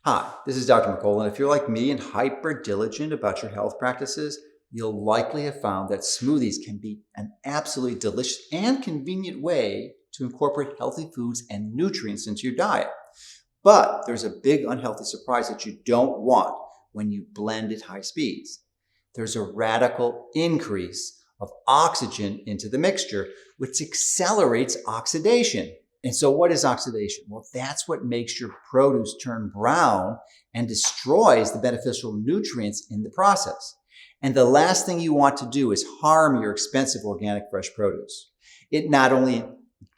Hi, this is Dr. McCullough, and if you're like me and hyper diligent about your health practices, you'll likely have found that smoothies can be an absolutely delicious and convenient way to incorporate healthy foods and nutrients into your diet. But there's a big unhealthy surprise that you don't want when you blend at high speeds. There's a radical increase of oxygen into the mixture, which accelerates oxidation. And so what is oxidation? Well, that's what makes your produce turn brown and destroys the beneficial nutrients in the process. And the last thing you want to do is harm your expensive organic fresh produce. It not only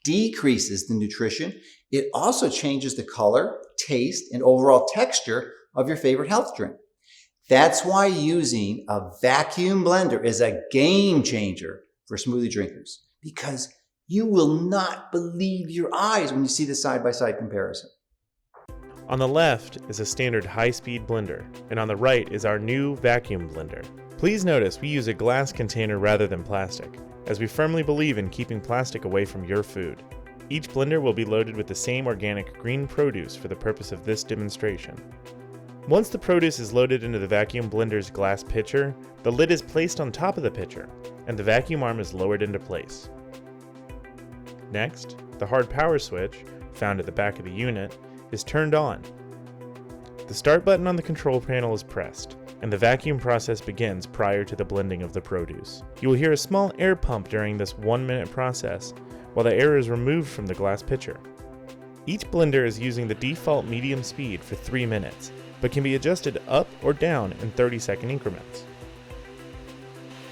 decreases the nutrition, it also changes the color, taste, and overall texture of your favorite health drink. That's why using a vacuum blender is a game changer for smoothie drinkers, because you will not believe your eyes when you see the side-by-side comparison. On the left is a standard high-speed blender, and on the right is our new vacuum blender. Please notice we use a glass container rather than plastic, as we firmly believe in keeping plastic away from your food. Each blender will be loaded with the same organic green produce for the purpose of this demonstration. Once the produce is loaded into the vacuum blender's glass pitcher, the lid is placed on top of the pitcher, and the vacuum arm is lowered into place. Next, the hard power switch, found at the back of the unit, is turned on. The start button on the control panel is pressed, and the vacuum process begins prior to the blending of the produce. You will hear a small air pump during this 1-minute process, while the air is removed from the glass pitcher. Each blender is using the default medium speed for 3 minutes, but can be adjusted up or down in 30-second increments.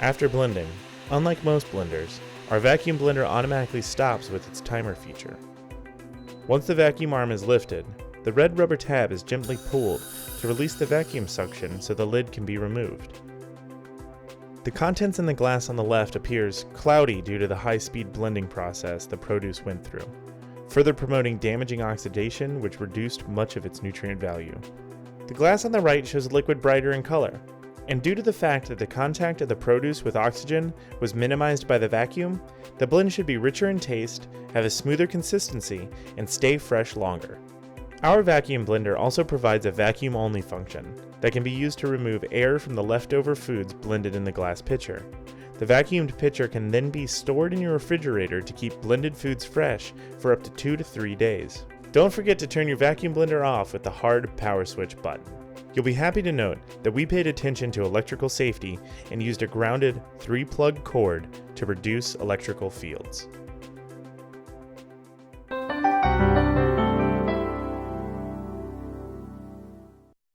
After blending, unlike most blenders, our vacuum blender automatically stops with its timer feature. Once the vacuum arm is lifted, the red rubber tab is gently pulled to release the vacuum suction so the lid can be removed. The contents in the glass on the left appears cloudy due to the high-speed blending process the produce went through, further promoting damaging oxidation which reduced much of its nutrient value. The glass on the right shows liquid brighter in color, and due to the fact that the contact of the produce with oxygen was minimized by the vacuum, the blend should be richer in taste, have a smoother consistency, and stay fresh longer. Our vacuum blender also provides a vacuum-only function that can be used to remove air from the leftover foods blended in the glass pitcher. The vacuumed pitcher can then be stored in your refrigerator to keep blended foods fresh for up to 2 to 3 days. Don't forget to turn your vacuum blender off with the hard power switch button. You'll be happy to note that we paid attention to electrical safety and used a grounded 3-plug cord to reduce electrical fields.